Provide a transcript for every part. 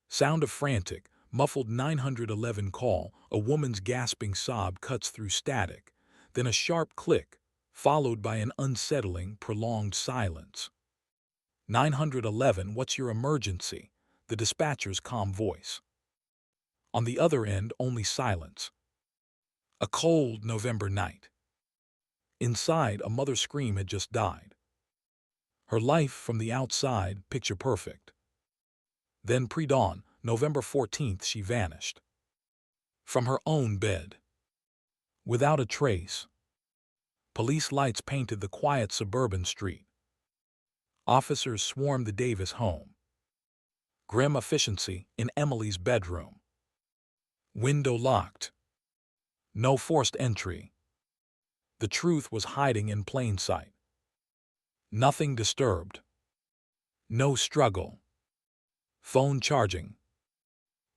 Sound of frantic, muffled 911 call, a woman's gasping sob cuts through static, then a sharp click, followed by an unsettling, prolonged silence. 911, what's your emergency? The dispatcher's calm voice. On the other end, only silence. A cold November night. Inside, a mother's scream had just died. Her life from the outside, picture perfect. Then pre-dawn, November 14th, she vanished. From her own bed. Without a trace. Police lights painted the quiet suburban street. Officers swarmed the Davis home. Grim efficiency in Emily's bedroom. Window locked. No forced entry. The truth was hiding in plain sight. Nothing disturbed. No struggle. Phone charging.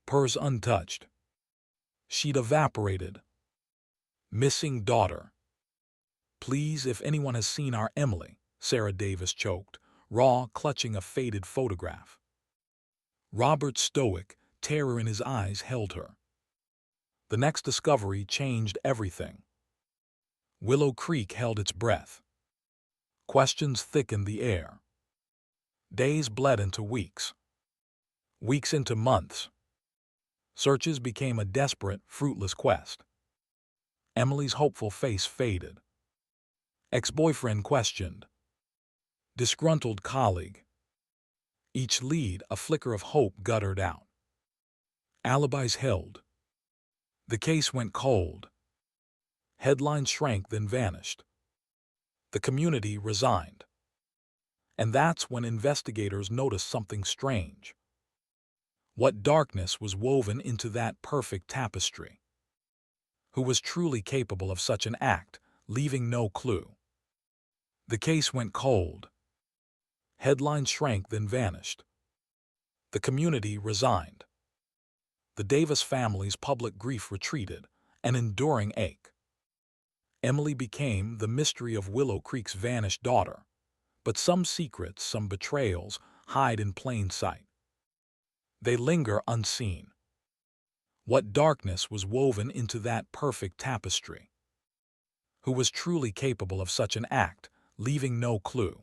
Purse untouched. She'd evaporated. Missing daughter. Please, if anyone has seen our Emily, Sarah Davis choked, raw, clutching a faded photograph. Robert, stoic, terror in his eyes, held her. The next discovery changed everything. Willow Creek held its breath. Questions thickened the air. Days bled into weeks. Weeks into months. Searches became a desperate, fruitless quest. Emily's hopeful face faded. Ex-boyfriend questioned. Disgruntled colleague. Each lead, a flicker of hope guttered out. Alibis held. The case went cold. Headlines shrank, then vanished. The community resigned. And that's when investigators noticed something strange. What darkness was woven into that perfect tapestry? Who was truly capable of such an act, leaving no clue? The case went cold. Headlines shrank, then vanished. The community resigned. The Davis family's public grief retreated, an enduring ache. Emily became the mystery of Willow Creek's vanished daughter, but some secrets, some betrayals, hide in plain sight. They linger unseen. What darkness was woven into that perfect tapestry? Who was truly capable of such an act, leaving no clue?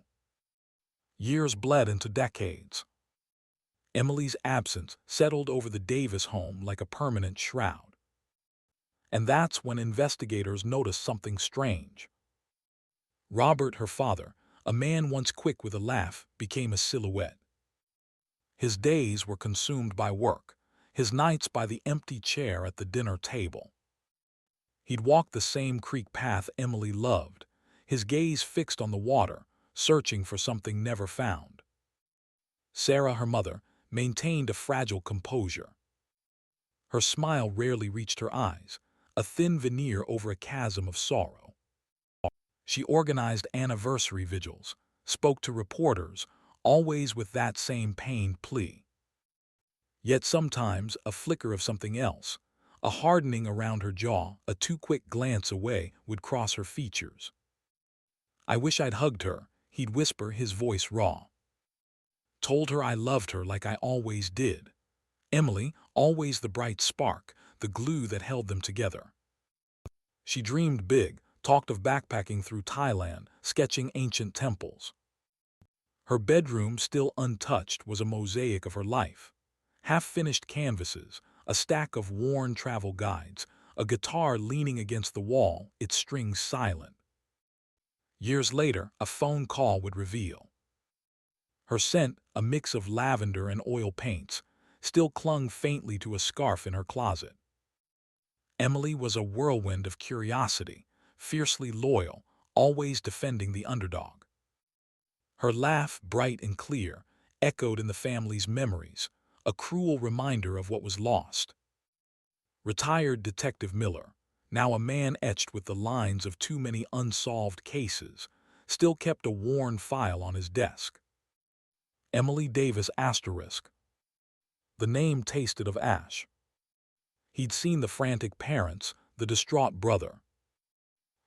Years bled into decades. Emily's absence settled over the Davis home like a permanent shroud. And that's when investigators noticed something strange. Robert, her father, a man once quick with a laugh, became a silhouette. His days were consumed by work, his nights by the empty chair at the dinner table. He'd walk the same creek path Emily loved, his gaze fixed on the water, searching for something never found. Sarah, her mother, maintained a fragile composure. Her smile rarely reached her eyes, a thin veneer over a chasm of sorrow. She organized anniversary vigils, spoke to reporters, always with that same pained plea. Yet sometimes a flicker of something else, a hardening around her jaw, a too quick glance away, would cross her features. "I wish I'd hugged her," he'd whisper, his voice raw. "Told her I loved her like I always did." Emily, always the bright spark, the glue that held them together. She dreamed big, talked of backpacking through Thailand, sketching ancient temples. Her bedroom, still untouched, was a mosaic of her life. Half-finished canvases, a stack of worn travel guides, a guitar leaning against the wall, its strings silent. Years later, a phone call would reveal. Her scent, a mix of lavender and oil paints, still clung faintly to a scarf in her closet. Emily was a whirlwind of curiosity, fiercely loyal, always defending the underdog. Her laugh, bright and clear, echoed in the family's memories, a cruel reminder of what was lost. Retired Detective Miller, now a man etched with the lines of too many unsolved cases, still kept a worn file on his desk. Emily Davis asterisk. The name tasted of ash. He'd seen the frantic parents, the distraught brother.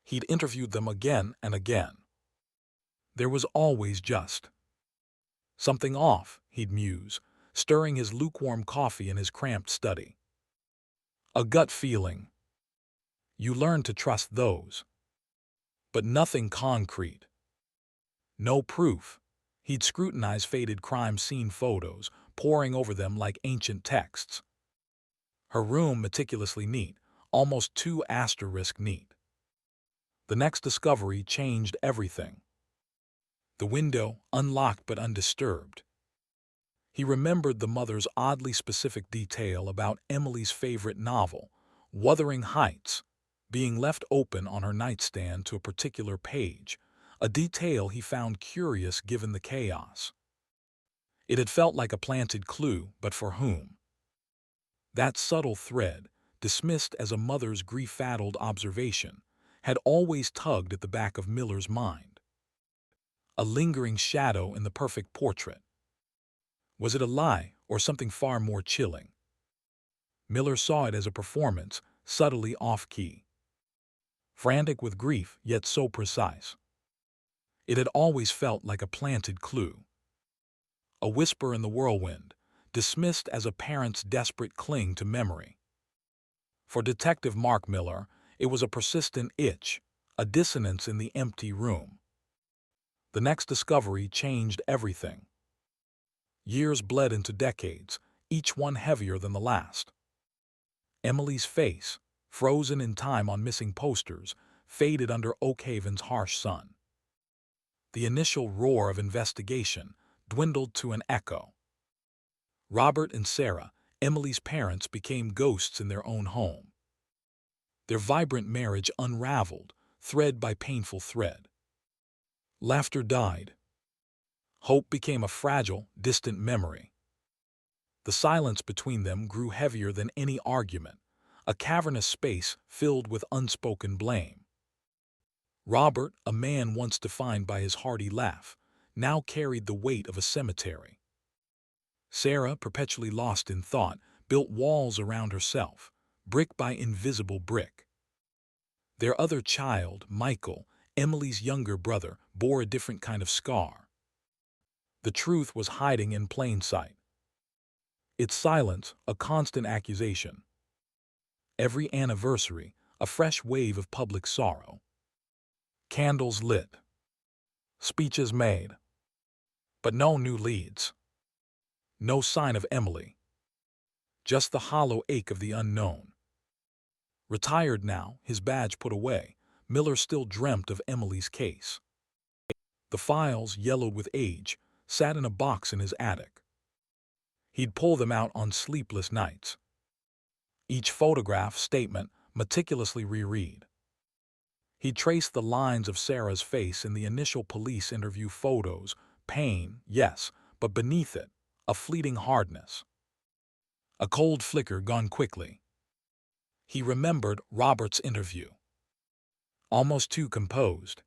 He'd interviewed them again and again. There was always just something off, he'd muse, stirring his lukewarm coffee in his cramped study. A gut feeling. You learn to trust those. But nothing concrete. No proof. He'd scrutinize faded crime scene photos, poring over them like ancient texts. Her room meticulously neat, almost too asterisk neat. The next discovery changed everything. The window, unlocked but undisturbed. He remembered the mother's oddly specific detail about Emily's favorite novel, Wuthering Heights, being left open on her nightstand to a particular page, a detail he found curious given the chaos. It had felt like a planted clue, but for whom? That subtle thread, dismissed as a mother's grief-addled observation, had always tugged at the back of Miller's mind. A lingering shadow in the perfect portrait. Was it a lie or something far more chilling? Miller saw it as a performance, subtly off-key. Frantic with grief, yet so precise. It had always felt like a planted clue. A whisper in the whirlwind, dismissed as a parent's desperate cling to memory. For Detective Mark Miller, it was a persistent itch, a dissonance in the empty room. The next discovery changed everything. Years bled into decades, each one heavier than the last. Emily's face, frozen in time on missing posters, faded under Oakhaven's harsh sun. The initial roar of investigation dwindled to an echo. Robert and Sarah, Emily's parents, became ghosts in their own home. Their vibrant marriage unraveled, thread by painful thread. Laughter died. Hope became a fragile, distant memory. The silence between them grew heavier than any argument, a cavernous space filled with unspoken blame. Robert, a man once defined by his hearty laugh, now carried the weight of a cemetery. Sarah, perpetually lost in thought, built walls around herself, brick by invisible brick. Their other child, Michael, Emily's younger brother, bore a different kind of scar. The truth was hiding in plain sight. Its silence, a constant accusation. Every anniversary, a fresh wave of public sorrow. Candles lit. Speeches made. But no new leads. No sign of Emily. Just the hollow ache of the unknown. Retired now, his badge put away, Miller still dreamt of Emily's case. The files, yellowed with age, sat in a box in his attic. He'd pull them out on sleepless nights. Each photograph, statement, meticulously reread. He'd trace the lines of Sarah's face in the initial police interview photos, pain, yes, but beneath it, a fleeting hardness. A cold flicker gone quickly. He remembered Robert's interview. Almost too composed.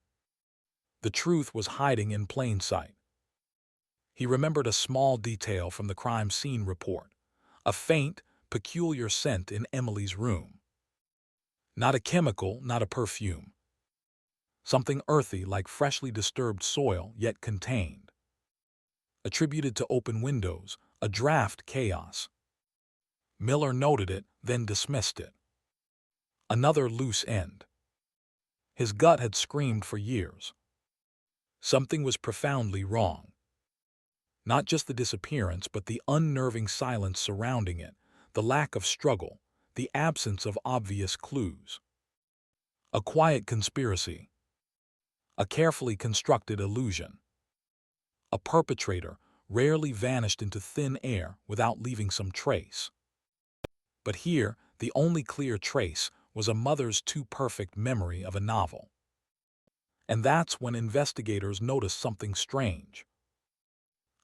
The truth was hiding in plain sight. He remembered a small detail from the crime scene report, a faint, peculiar scent in Emily's room. Not a chemical, not a perfume. Something earthy like freshly disturbed soil, yet contained. Attributed to open windows, a draft chaos. Miller noted it, then dismissed it. Another loose end. His gut had screamed for years. Something was profoundly wrong. Not just the disappearance, but the unnerving silence surrounding it, the lack of struggle, the absence of obvious clues. A quiet conspiracy. A carefully constructed illusion. A perpetrator rarely vanished into thin air without leaving some trace. But here, the only clear trace was a mother's too perfect memory of a novel. And that's when investigators noticed something strange.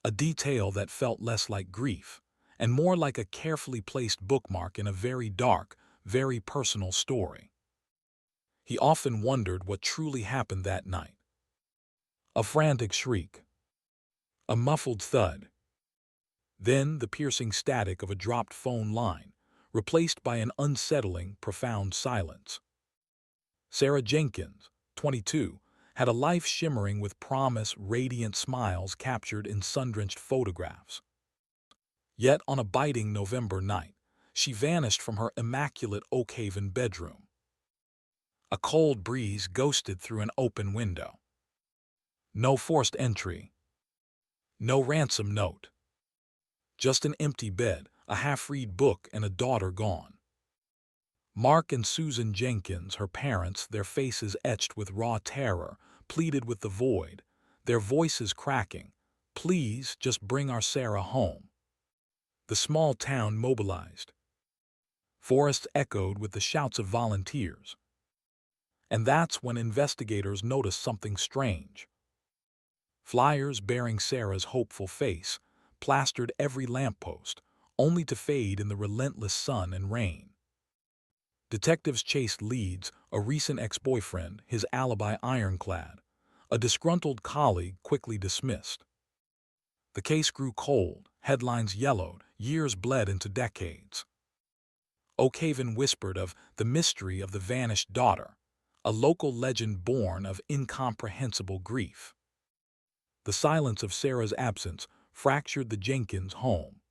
A detail that felt less like grief, and more like a carefully placed bookmark in a very dark, very personal story. He often wondered what truly happened that night. A frantic shriek. A muffled thud. Then the piercing static of a dropped phone line, replaced by an unsettling, profound silence. Sarah Jenkins, 22, had a life shimmering with promise, radiant smiles captured in sun-drenched photographs. Yet on a biting November night, she vanished from her immaculate Oakhaven bedroom. A cold breeze ghosted through an open window. No forced entry. No ransom note. Just an empty bed, a half-read book, and a daughter gone. Mark and Susan Jenkins, her parents, their faces etched with raw terror, pleaded with the void, their voices cracking. "Please, just bring our Sarah home." The small town mobilized. Forests echoed with the shouts of volunteers. And that's when investigators noticed something strange. Flyers bearing Sarah's hopeful face plastered every lamppost, only to fade in the relentless sun and rain. Detectives chased leads, a recent ex-boyfriend, his alibi ironclad, a disgruntled colleague quickly dismissed. The case grew cold, headlines yellowed, years bled into decades. Oakhaven whispered of the mystery of the vanished daughter, a local legend born of incomprehensible grief. The silence of Sarah's absence fractured the Jenkins home.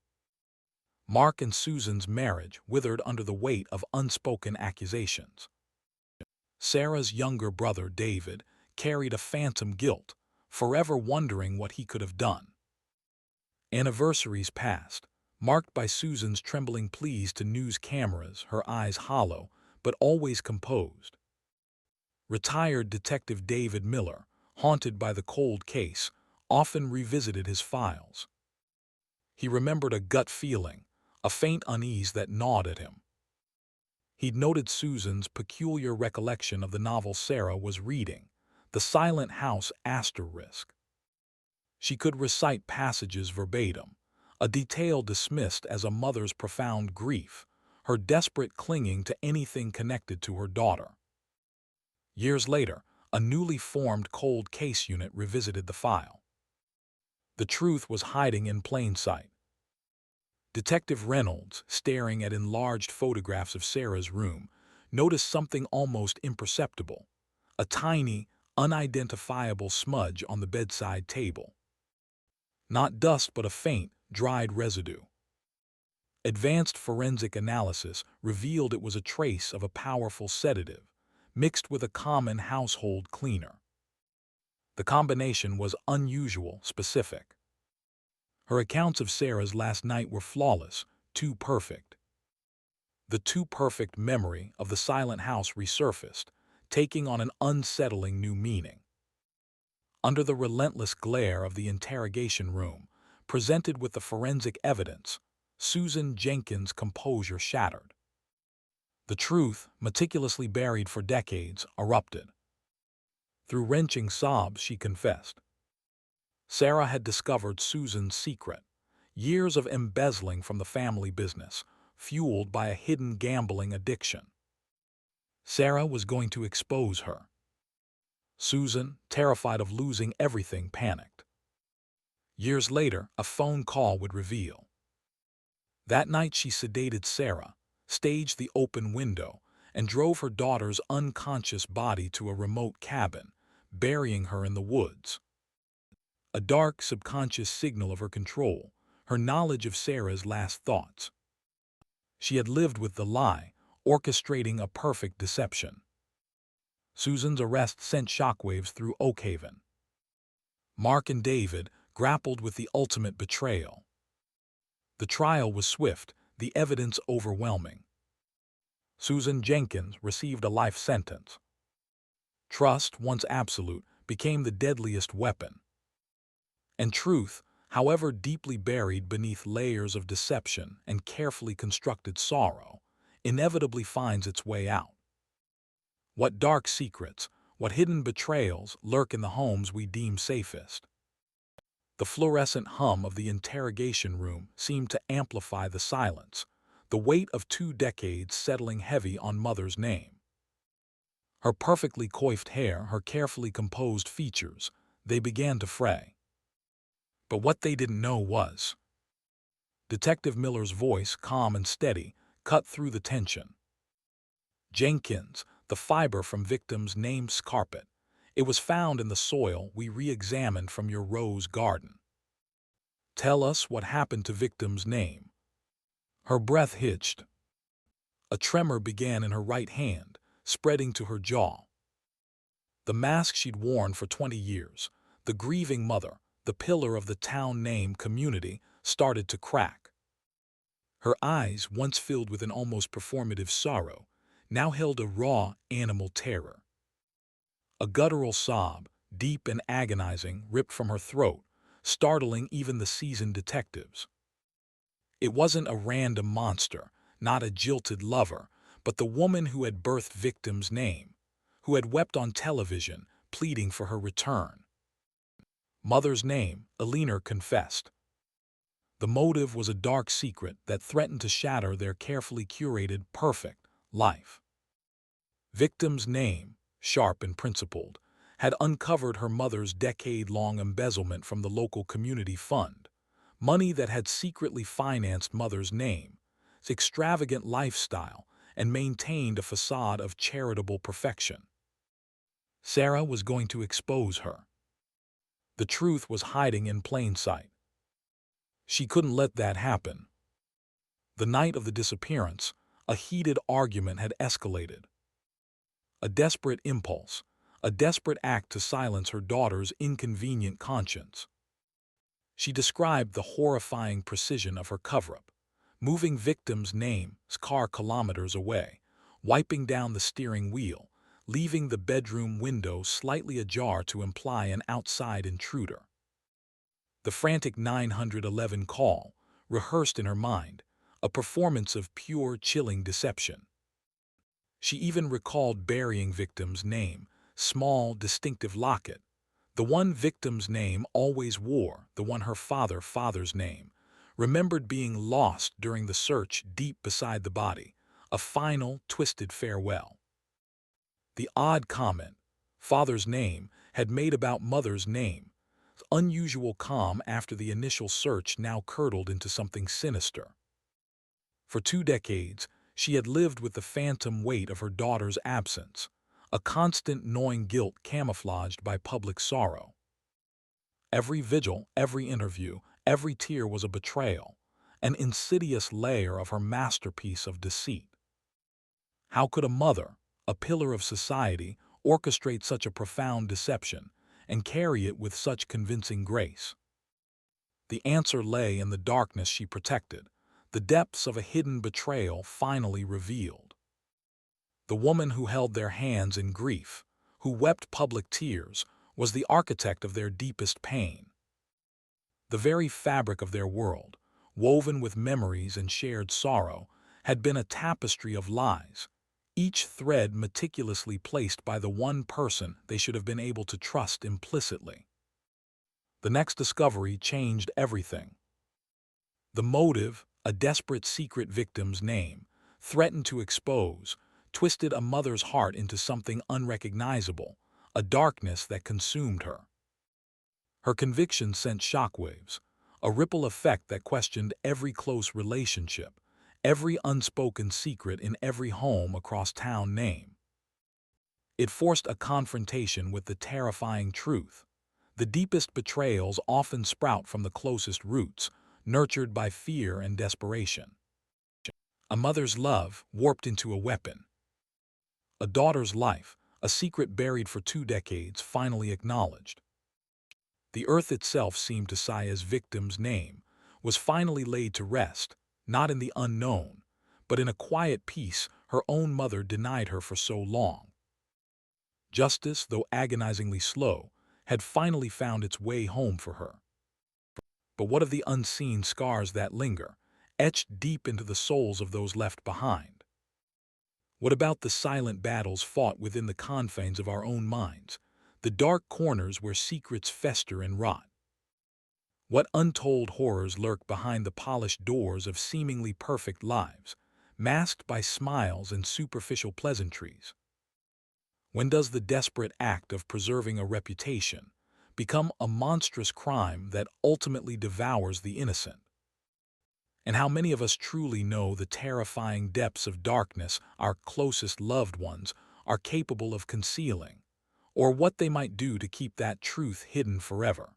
Mark and Susan's marriage withered under the weight of unspoken accusations. Sarah's younger brother, David, carried a phantom guilt, forever wondering what he could have done. Anniversaries passed, marked by Susan's trembling pleas to news cameras, her eyes hollow, but always composed. Retired Detective David Miller, haunted by the cold case, often revisited his files. He remembered a gut feeling, a faint unease that gnawed at him. He'd noted Susan's peculiar recollection of the novel Sarah was reading, The Silent House Asterisk. She could recite passages verbatim, a detail dismissed as a mother's profound grief, her desperate clinging to anything connected to her daughter. Years later, a newly formed cold case unit revisited the file. The truth was hiding in plain sight. Detective Reynolds, staring at enlarged photographs of Sarah's room, noticed something almost imperceptible, a tiny, unidentifiable smudge on the bedside table. Not dust, but a faint, dried residue. Advanced forensic analysis revealed it was a trace of a powerful sedative, mixed with a common household cleaner. The combination was unusual, specific. Her accounts of Sarah's last night were flawless, too perfect. The too perfect memory of the silent house resurfaced, taking on an unsettling new meaning. Under the relentless glare of the interrogation room, presented with the forensic evidence, Susan Jenkins' composure shattered. The truth, meticulously buried for decades, erupted. Through wrenching sobs, she confessed. Sarah had discovered Susan's secret, years of embezzling from the family business, fueled by a hidden gambling addiction. Sarah was going to expose her. Susan, terrified of losing everything, panicked. Years later, a phone call would reveal. That night she sedated Sarah, staged the open window, and drove her daughter's unconscious body to a remote cabin, burying her in the woods. A dark, subconscious signal of her control, her knowledge of Sarah's last thoughts. She had lived with the lie, orchestrating a perfect deception. Susan's arrest sent shockwaves through Oakhaven. Mark and David grappled with the ultimate betrayal. The trial was swift, the evidence overwhelming. Susan Jenkins received a life sentence. Trust, once absolute, became the deadliest weapon. And truth, however deeply buried beneath layers of deception and carefully constructed sorrow, inevitably finds its way out. What dark secrets, what hidden betrayals lurk in the homes we deem safest? The fluorescent hum of the interrogation room seemed to amplify the silence, the weight of 2 decades settling heavy on Mother's name. Her perfectly coiffed hair, her carefully composed features, they began to fray. But what they didn't know was. Detective Miller's voice, calm and steady, cut through the tension. Jenkins, the fiber from victim's named carpet. It was found in the soil we re-examined from your rose garden. Tell us what happened to victim's name. Her breath hitched. A tremor began in her right hand, spreading to her jaw. The mask she'd worn for 20 years, the grieving mother, the pillar of the town name community, started to crack. Her eyes, once filled with an almost performative sorrow, now held a raw, animal terror. A guttural sob, deep and agonizing, ripped from her throat, startling even the seasoned detectives. It wasn't a random monster, not a jilted lover, but the woman who had birthed victim's name, who had wept on television, pleading for her return. Mother's name, Eleanor confessed. The motive was a dark secret that threatened to shatter their carefully curated, perfect life. Victim's name, sharp and principled, had uncovered her mother's decade-long embezzlement from the local community fund, money that had secretly financed mother's name, its extravagant lifestyle, and maintained a facade of charitable perfection. Sarah was going to expose her. The truth was hiding in plain sight. She couldn't let that happen. The night of the disappearance, a heated argument had escalated. A desperate impulse, a desperate act to silence her daughter's inconvenient conscience. She described the horrifying precision of her cover-up, moving victim's name's car kilometers away, wiping down the steering wheel, leaving the bedroom window slightly ajar to imply an outside intruder. The frantic 911 call, rehearsed in her mind, a performance of pure, chilling deception. She even recalled burying victim's name, small, distinctive locket, the one victim's name always wore, the one her father's name, remembered being lost during the search deep beside the body, a final, twisted farewell. The odd comment, father's name, had made about mother's name, unusual calm after the initial search now curdled into something sinister. For 2 decades, she had lived with the phantom weight of her daughter's absence, a constant gnawing guilt camouflaged by public sorrow. Every vigil, every interview, every tear was a betrayal, an insidious layer of her masterpiece of deceit. How could a mother, a pillar of society, orchestrate such a profound deception and carry it with such convincing grace? The answer lay in the darkness she protected, the depths of a hidden betrayal finally revealed. The woman who held their hands in grief, who wept public tears, was the architect of their deepest pain. The very fabric of their world, woven with memories and shared sorrow, had been a tapestry of lies, each thread meticulously placed by the one person they should have been able to trust implicitly. The next discovery changed everything. The motive, a desperate secret victim's name, threatened to expose, twisted a mother's heart into something unrecognizable, a darkness that consumed her. Her conviction sent shockwaves, a ripple effect that questioned every close relationship, every unspoken secret in every home across town name. It forced a confrontation with the terrifying truth. The deepest betrayals often sprout from the closest roots, nurtured by fear and desperation. A mother's love warped into a weapon. A daughter's life, a secret buried for 2 decades, finally acknowledged. The earth itself seemed to sigh as victim's name was finally laid to rest, not in the unknown, but in a quiet peace her own mother denied her for so long. Justice, though agonizingly slow, had finally found its way home for her. But what of the unseen scars that linger, etched deep into the souls of those left behind? What about the silent battles fought within the confines of our own minds, the dark corners where secrets fester and rot? What untold horrors lurk behind the polished doors of seemingly perfect lives, masked by smiles and superficial pleasantries? When does the desperate act of preserving a reputation become a monstrous crime that ultimately devours the innocent? And how many of us truly know the terrifying depths of darkness our closest loved ones are capable of concealing, or what they might do to keep that truth hidden forever?